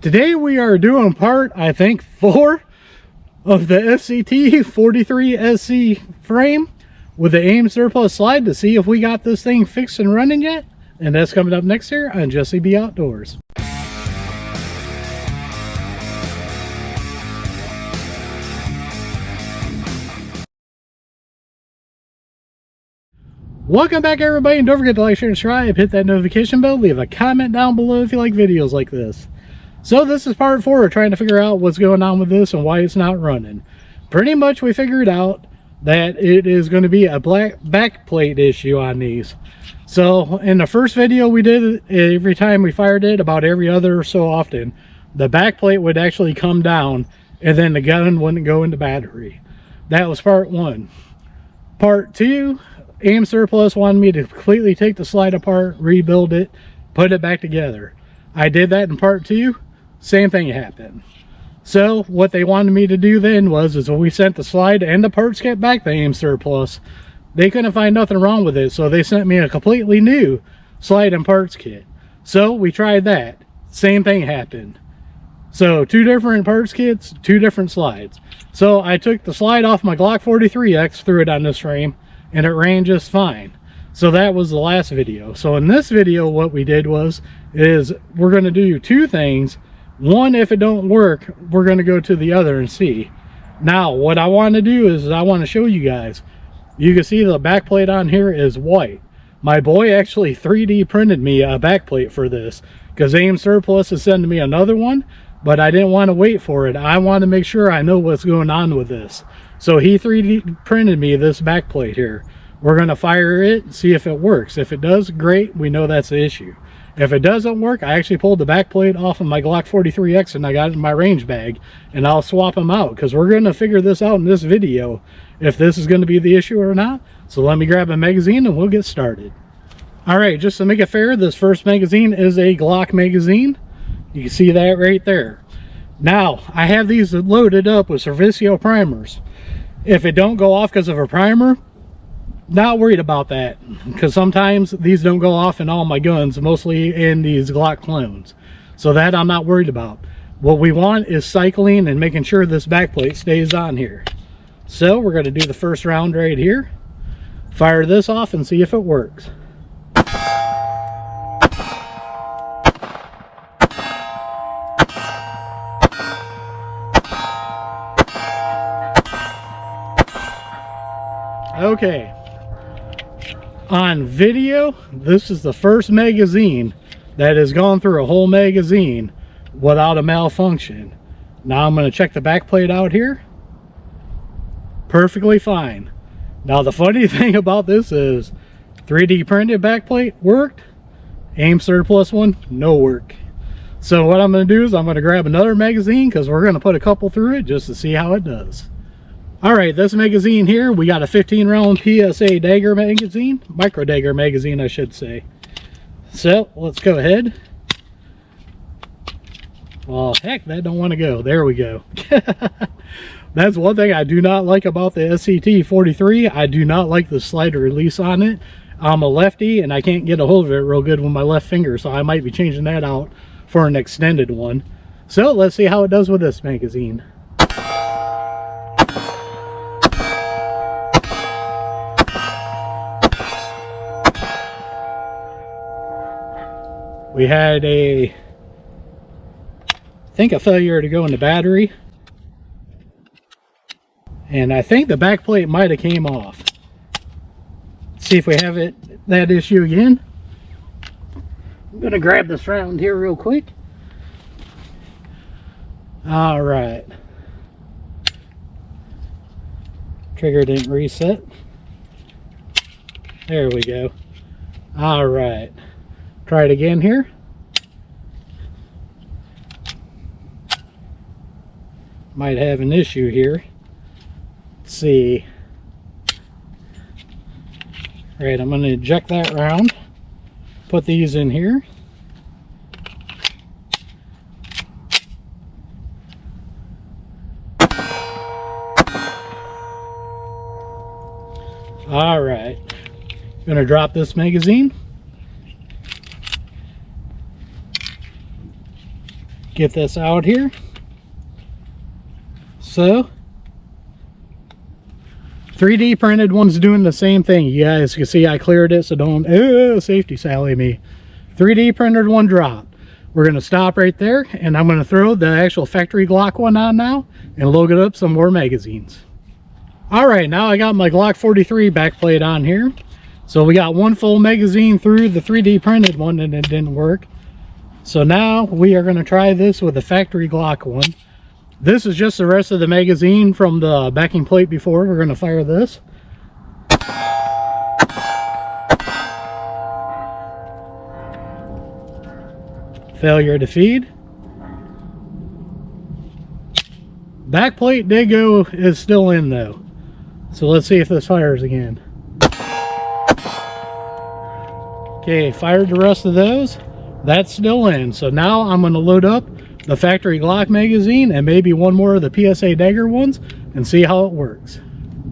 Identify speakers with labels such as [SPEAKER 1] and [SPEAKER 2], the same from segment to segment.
[SPEAKER 1] Today we are doing part, I think, 4 of the SCT 43 SC frame with the AimSurplus slide to see if we got this thing fixed and running yet. And that's coming up next here on Jesse B Outdoors. Welcome back, everybody, and don't forget to like, share, and subscribe. Hit that notification bell. Leave a comment down below if you like videos like this. So this is part 4 of trying to figure out what's going on with this and why it's not running. Pretty much we figured out that it is going to be a black backplate issue on these. So in the first video we did, every time we fired it, about every other so often, the backplate would actually come down and then the gun wouldn't go into battery. That was part 1. Part 2, AimSurplus wanted me to completely take the slide apart, rebuild it, put it back together. I did that in part 2. Same thing happened. So what they wanted me to do then was when we sent the slide and the parts kit back to AimSurplus, they couldn't find nothing wrong with it, so they sent me a completely new slide and parts kit. So we tried that. Same thing happened. So 2 different parts kits, 2 different slides. So I took the slide off my Glock 43X, threw it on this frame, and it ran just fine. So that was the last video. So in this video what we did is we're going to do 2 things. One, if it don't work, we're going to go to the other and see. Now what I want to do is I want to show you guys. You can see the backplate on here is white. My boy actually 3D printed me a backplate for this because AimSurplus is sending me another one, but I didn't want to wait for it. I want to make sure I know what's going on with this. So he 3D printed me this backplate here. We're going to fire it and see if it works. If it does, great, we know that's the issue. If it doesn't work, I actually pulled the backplate off of my Glock 43X and I got it in my range bag, and I'll swap them out because we're going to figure this out in this video if this is going to be the issue or not. So let me grab a magazine and we'll get started. Alright, just to make it fair, this first magazine is a Glock magazine. You can see that right there. Now, I have these loaded up with SCT primers. If it don't go off because of a primer, not worried about that, because sometimes these don't go off in all my guns, mostly in these Glock clones. So that I'm not worried about. What we want is cycling and making sure this backplate stays on here. So we're going to do the first round right here. Fire this off and see if it works. Okay. On video, this is the first magazine that has gone through a whole magazine without a malfunction. Now I'm going to check the backplate out here. Perfectly fine. Now the funny thing about this is 3D printed backplate worked. AimSurplus one, no work. So what I'm going to do is I'm going to grab another magazine because we're going to put a couple through it just to see how it does. Alright, this magazine here, we got a 15 round PSA dagger magazine, micro dagger magazine I should say. So let's go ahead. Well, heck, that don't want to go. There we go. That's one thing I do not like about the SCT 43. I do not like the slider release on it. I'm a lefty and I can't get a hold of it real good with my left finger, so I might be changing that out for an extended one. So let's see how it does with this magazine. We had I think a failure to go in the battery, and I think the backplate might have came off. Let's see if we have that issue again. I'm gonna grab this round here real quick. All right, trigger didn't reset. There we go. All right, try it again here. Might have an issue here. Let's see. All right, I'm going to eject that round. Put these in here. All right, gonna drop this magazine. get this out here. So 3D printed one's doing the same thing. You guys can see I cleared it, so don't safety Sally me. 3D printed one dropped. We're going to stop right there, and I'm going to throw the actual factory Glock one on now and load it up some more magazines. Alright, now I got my Glock 43 backplate on here. So we got one full magazine through the 3D printed one and it didn't work. So now we are going to try this with the factory Glock one. This is just the rest of the magazine from the backing plate before. We're going to fire this. Failure to feed. Backplate did go, is still in though. So let's see if this fires again. Okay, fired the rest of those. That's still in. So now I'm going to load up the factory Glock magazine and maybe one more of the PSA Dagger ones and see how it works.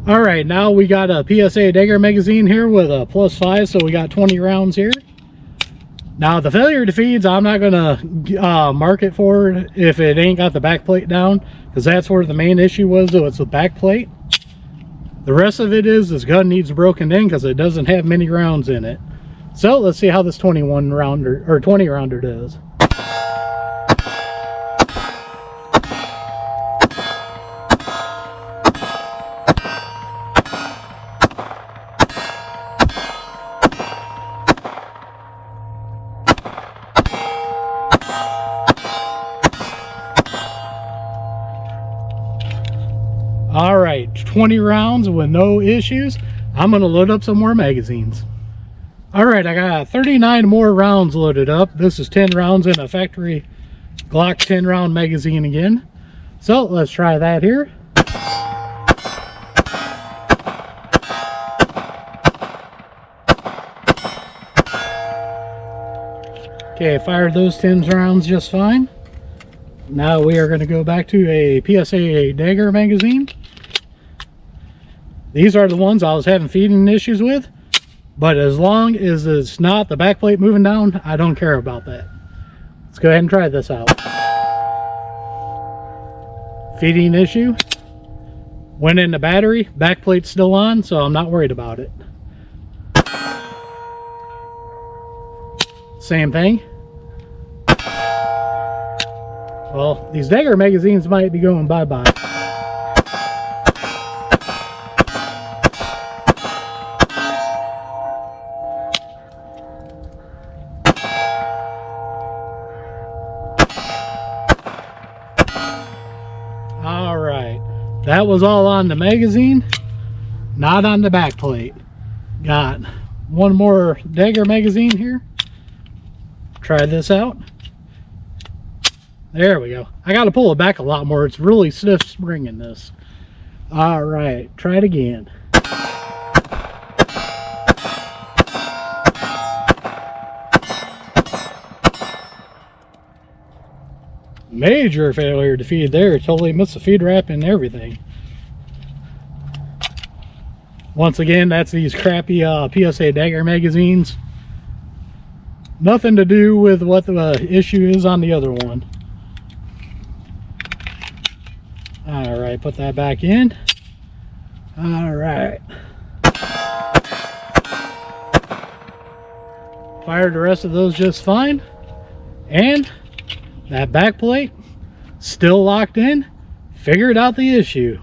[SPEAKER 1] Alright, now we got a PSA Dagger magazine here with a +5, so we got 20 rounds here. Now the failure to feeds, I'm not gonna mark it for it if it ain't got the back plate down, because that's where the main issue was, though. It's the back plate. The rest of it is this gun needs broken in because it doesn't have many rounds in it. So let's see how this 21 rounder or 20 rounder does. Alright, 20 rounds with no issues. I'm going to load up some more magazines. Alright, I got 39 more rounds loaded up. This is 10 rounds in a factory Glock 10 round magazine again. So let's try that here. Okay, fired those 10 rounds just fine. Now we are going to go back to a PSA Dagger magazine. These are the ones I was having feeding issues with, but as long as it's not the backplate moving down, I don't care about that. Let's go ahead and try this out. Feeding issue. Went in the battery, backplate's still on, so I'm not worried about it. Same thing. Well, these Dagger magazines might be going bye-bye. Alright, that was all on the magazine, not on the back plate. Got one more Dagger magazine here. Try this out. There we go. I got to pull it back a lot more. It's really stiff springing this. Alright, try it again. Major failure to feed there. Totally missed the feed wrap and everything. Once again, that's these crappy PSA Dagger magazines. Nothing to do with what the issue is on the other one. Alright, put that back in. Alright. Fired the rest of those just fine. And that back plate still locked in. Figured out the issue.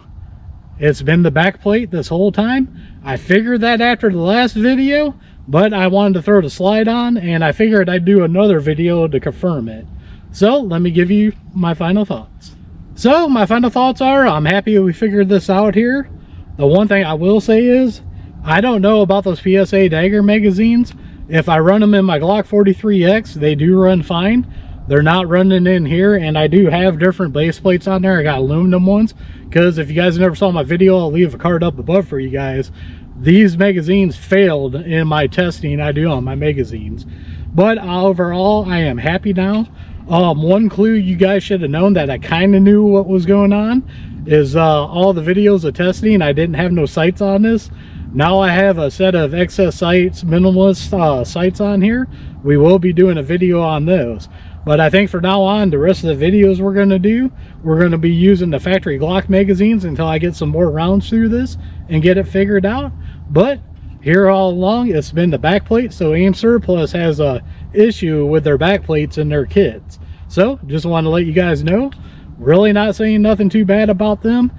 [SPEAKER 1] It's been the back plate this whole time. I figured that after the last video, but I wanted to throw the slide on, and I figured I'd do another video to confirm it. So let me give you my final thoughts. So my final thoughts are, I'm happy we figured this out here. The one thing I will say is, I don't know about those PSA Dagger magazines. If I run them in my Glock 43X, they do run fine. They're not running in here, and I do have different base plates on there. I got aluminum ones, because if you guys never saw my video, I'll leave a card up above for you guys. These magazines failed in my testing I do on my magazines. But overall, I am happy now. One clue you guys should have known that I kind of knew what was going on is all the videos of testing, I didn't have no sights on this. Now I have a set of excess sights, minimalist sights on here. We will be doing a video on those. But I think for now on, the rest of the videos we're going to do, we're going to be using the factory Glock magazines until I get some more rounds through this and get it figured out. But here all along, it's been the backplate. So AimSurplus has a issue with their backplates in their kits. So just want to let you guys know, really not saying nothing too bad about them.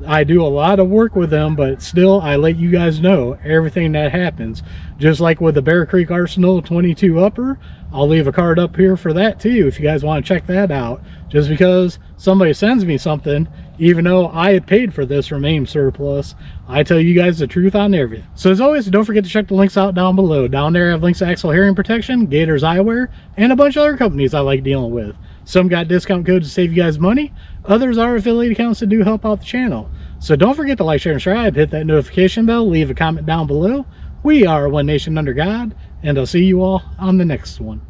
[SPEAKER 1] I do a lot of work with them, but still I let you guys know everything that happens. Just like with the Bear Creek Arsenal 22 upper, I'll leave a card up here for that too if you guys want to check that out. Just because somebody sends me something, even though I had paid for this from AimSurplus, I tell you guys the truth on everything. So as always, don't forget to check the links out down below. Down there I have links to Axle Hearing Protection, Gators Eyewear, and a bunch of other companies I like dealing with. Some got discount codes to save you guys money. Others are affiliate accounts that do help out the channel. So don't forget to like, share, and subscribe. Hit that notification bell. Leave a comment down below. We are One Nation Under God, and I'll see you all on the next one.